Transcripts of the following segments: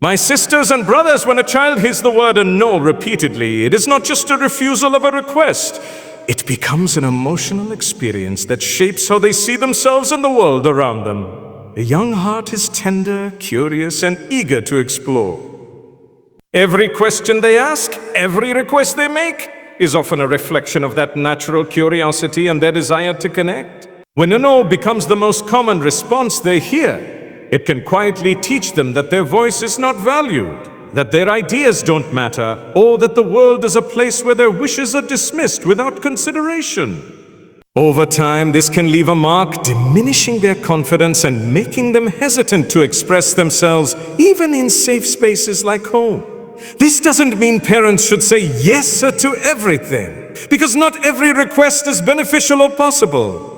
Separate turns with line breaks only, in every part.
My sisters and brothers, when a child hears the word no repeatedly, it is not just a refusal of a request. It becomes an emotional experience that shapes how they see themselves and the world around them. A young heart is tender, curious, and eager to explore. Every question they ask, every request they make, is often a reflection of that natural curiosity and their desire to connect. When a no becomes the most common response they hear, it can quietly teach them that their voice is not valued, that their ideas don't matter, or that the world is a place where their wishes are dismissed without consideration. Over time, this can leave a mark, diminishing their confidence and making them hesitant to express themselves, even in safe spaces like home. This doesn't mean parents should say yes to everything, because not every request is beneficial or possible.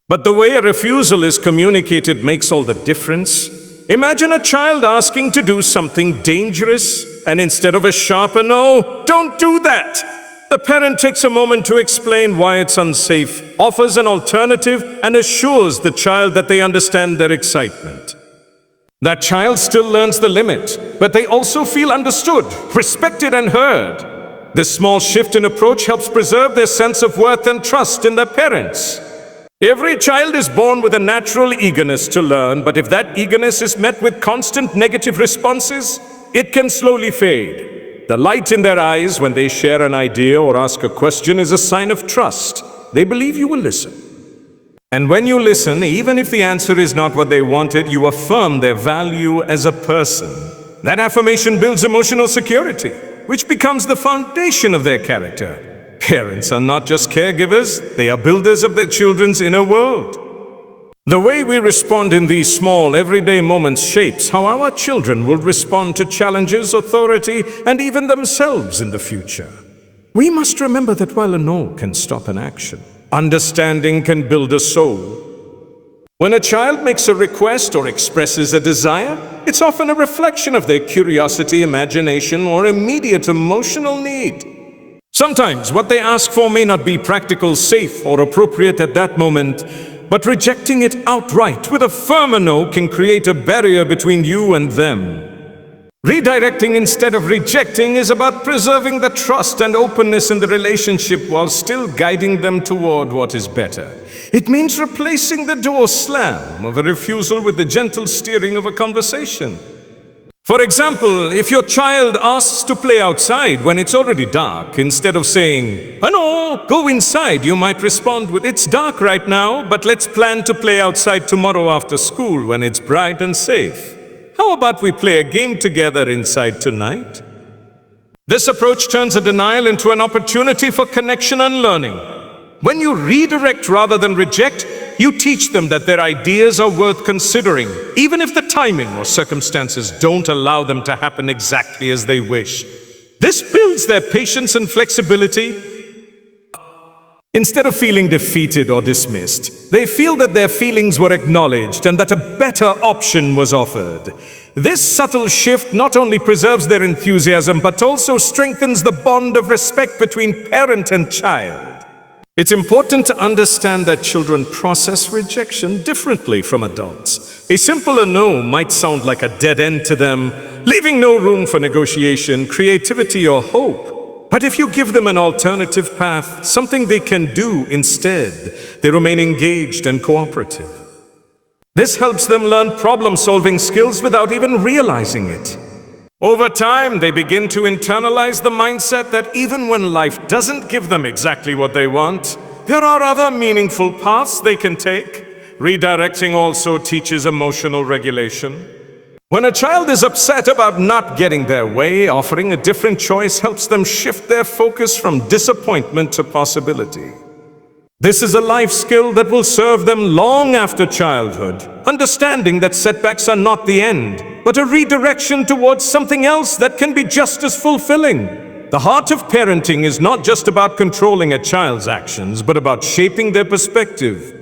But the way a refusal is communicated makes all the difference. Imagine a child asking to do something dangerous, and instead of a sharp no, don't do that, the parent takes a moment to explain why it's unsafe, offers an alternative, and assures the child that they understand their excitement. That child still learns the limit, but they also feel understood, respected, and heard. This small shift in approach helps preserve their sense of worth and trust in their parents. Every child is born with a natural eagerness to learn, but if that eagerness is met with constant negative responses, it can slowly fade. The light in their eyes when they share an idea or ask a question is a sign of trust. They believe you will listen. And when you listen, even if the answer is not what they wanted, you affirm their value as a person. That affirmation builds emotional security, which becomes the foundation of their character. Parents are not just caregivers, they are builders of their children's inner world. The way we respond in these small, everyday moments shapes how our children will respond to challenges, authority, and even themselves in the future. We must remember that while a no can stop an action, understanding can build a soul. When a child makes a request or expresses a desire, it's often a reflection of their curiosity, imagination, or immediate emotional need. Sometimes what they ask for may not be practical, safe, or appropriate at that moment, but rejecting it outright with a firmer no can create a barrier between you and them. Redirecting instead of rejecting is about preserving the trust and openness in the relationship while still guiding them toward what is better. It means replacing the door slam of a refusal with the gentle steering of a conversation. For example, if your child asks to play outside when it's already dark, instead of saying, "Oh no, go inside," you might respond with, "It's dark right now, but let's plan to play outside tomorrow after school when it's bright and safe. How about we play a game together inside tonight?" This approach turns a denial into an opportunity for connection and learning. When you redirect rather than reject, you teach them that their ideas are worth considering, even if the timing or circumstances don't allow them to happen exactly as they wish. This builds their patience and flexibility. Instead of feeling defeated or dismissed, they feel that their feelings were acknowledged and that a better option was offered. This subtle shift not only preserves their enthusiasm, but also strengthens the bond of respect between parent and child. It's important to understand that children process rejection differently from adults. A simple no might sound like a dead end to them, leaving no room for negotiation, creativity, or hope. But if you give them an alternative path, something they can do instead, they remain engaged and cooperative. This helps them learn problem-solving skills without even realizing it. Over time, they begin to internalize the mindset that even when life doesn't give them exactly what they want, there are other meaningful paths they can take. Redirecting also teaches emotional regulation. When a child is upset about not getting their way, offering a different choice helps them shift their focus from disappointment to possibility. This is a life skill that will serve them long after childhood, understanding that setbacks are not the end, but a redirection towards something else that can be just as fulfilling. The heart of parenting is not just about controlling a child's actions, but about shaping their perspective.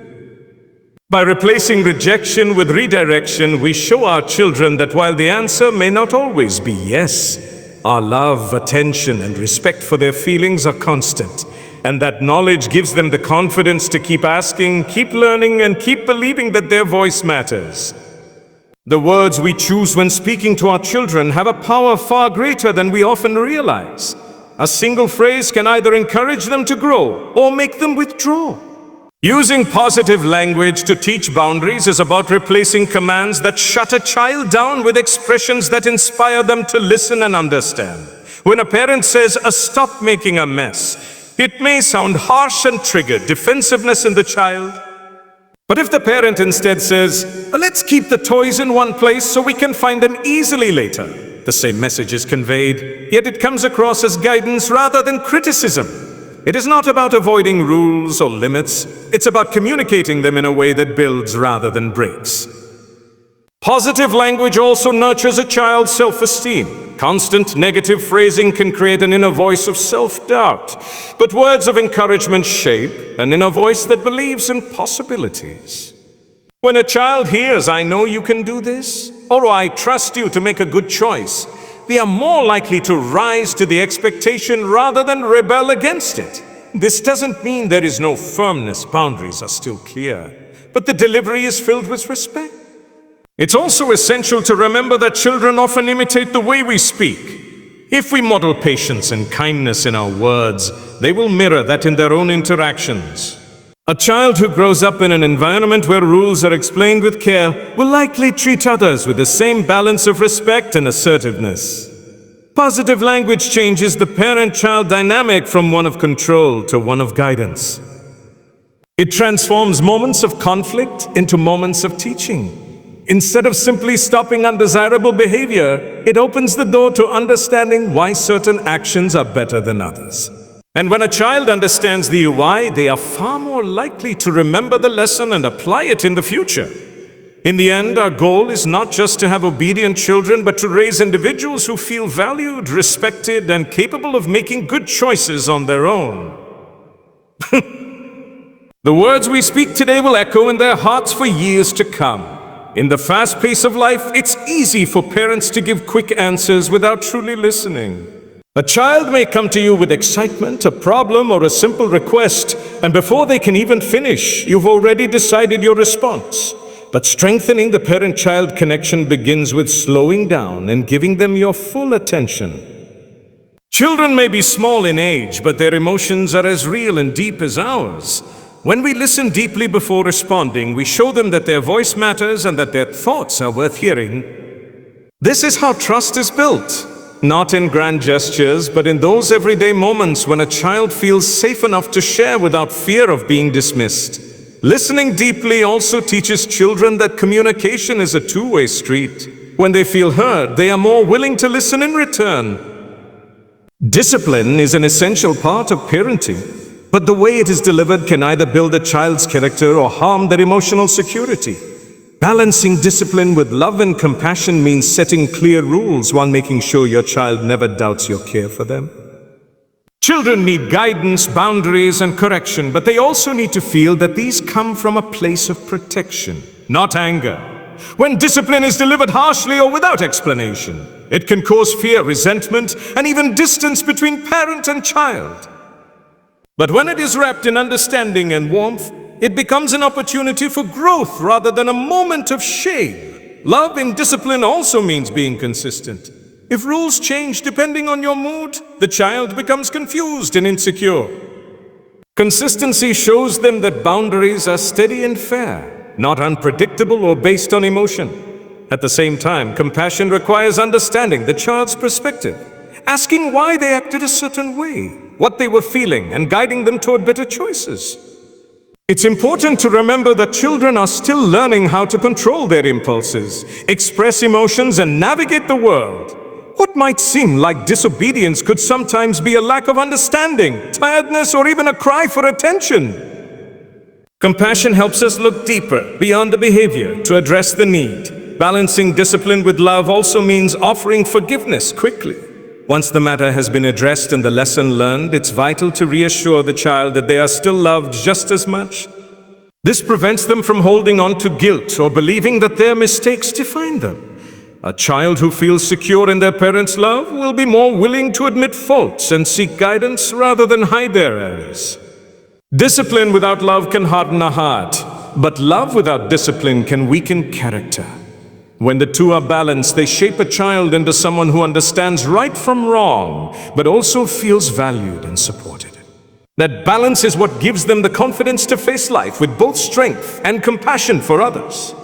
By replacing rejection with redirection, we show our children that while the answer may not always be yes, our love, attention, and respect for their feelings are constant. And that knowledge gives them the confidence to keep asking, keep learning, and keep believing that their voice matters. The words we choose when speaking to our children have a power far greater than we often realize. A single phrase can either encourage them to grow or make them withdraw. Using positive language to teach boundaries is about replacing commands that shut a child down with expressions that inspire them to listen and understand. When a parent says, "Stop making a mess," it may sound harsh and trigger defensiveness in the child. But if the parent instead says, "Let's keep the toys in one place so we can find them easily later," the same message is conveyed, yet it comes across as guidance rather than criticism. It is not about avoiding rules or limits, it's about communicating them in a way that builds rather than breaks. Positive language also nurtures a child's self-esteem. Constant negative phrasing can create an inner voice of self-doubt, but words of encouragement shape an inner voice that believes in possibilities. When a child hears, "I know you can do this," or "I trust you to make a good choice," they are more likely to rise to the expectation rather than rebel against it. This doesn't mean there is no firmness. Boundaries are still clear, but the delivery is filled with respect. It's also essential to remember that children often imitate the way we speak. If we model patience and kindness in our words, they will mirror that in their own interactions. A child who grows up in an environment where rules are explained with care will likely treat others with the same balance of respect and assertiveness. Positive language changes the parent-child dynamic from one of control to one of guidance. It transforms moments of conflict into moments of teaching. Instead of simply stopping undesirable behavior, it opens the door to understanding why certain actions are better than others. And when a child understands the why, they are far more likely to remember the lesson and apply it in the future. In the end, our goal is not just to have obedient children, but to raise individuals who feel valued, respected, and capable of making good choices on their own. The words we speak today will echo in their hearts for years to come. In the fast pace of life, it's easy for parents to give quick answers without truly listening. A child may come to you with excitement, a problem, or a simple request, and before they can even finish, you've already decided your response. But strengthening the parent-child connection begins with slowing down and giving them your full attention. Children may be small in age, but their emotions are as real and deep as ours. When we listen deeply before responding, we show them that their voice matters and that their thoughts are worth hearing. This is how trust is built, not in grand gestures, but in those everyday moments when a child feels safe enough to share without fear of being dismissed. Listening deeply also teaches children that communication is a two-way street. When they feel heard, they are more willing to listen in return. Discipline is an essential part of parenting. But the way it is delivered can either build a child's character or harm their emotional security. Balancing discipline with love and compassion means setting clear rules while making sure your child never doubts your care for them. Children need guidance, boundaries, and correction, but they also need to feel that these come from a place of protection, not anger. When discipline is delivered harshly or without explanation, it can cause fear, resentment, and even distance between parent and child. But when it is wrapped in understanding and warmth, it becomes an opportunity for growth rather than a moment of shame. Love in discipline also means being consistent. If rules change depending on your mood, the child becomes confused and insecure. Consistency shows them that boundaries are steady and fair, not unpredictable or based on emotion. At the same time, compassion requires understanding the child's perspective, asking why they acted a certain way, what they were feeling, and guiding them toward better choices. It's important to remember that children are still learning how to control their impulses, express emotions, and navigate the world. What might seem like disobedience could sometimes be a lack of understanding, tiredness, or even a cry for attention. Compassion helps us look deeper, beyond the behavior, to address the need. Balancing discipline with love also means offering forgiveness quickly. Once the matter has been addressed and the lesson learned, it's vital to reassure the child that they are still loved just as much. This prevents them from holding on to guilt or believing that their mistakes define them. A child who feels secure in their parents' love will be more willing to admit faults and seek guidance rather than hide their errors. Discipline without love can harden a heart, but love without discipline can weaken character. When the two are balanced, they shape a child into someone who understands right from wrong, but also feels valued and supported. That balance is what gives them the confidence to face life with both strength and compassion for others.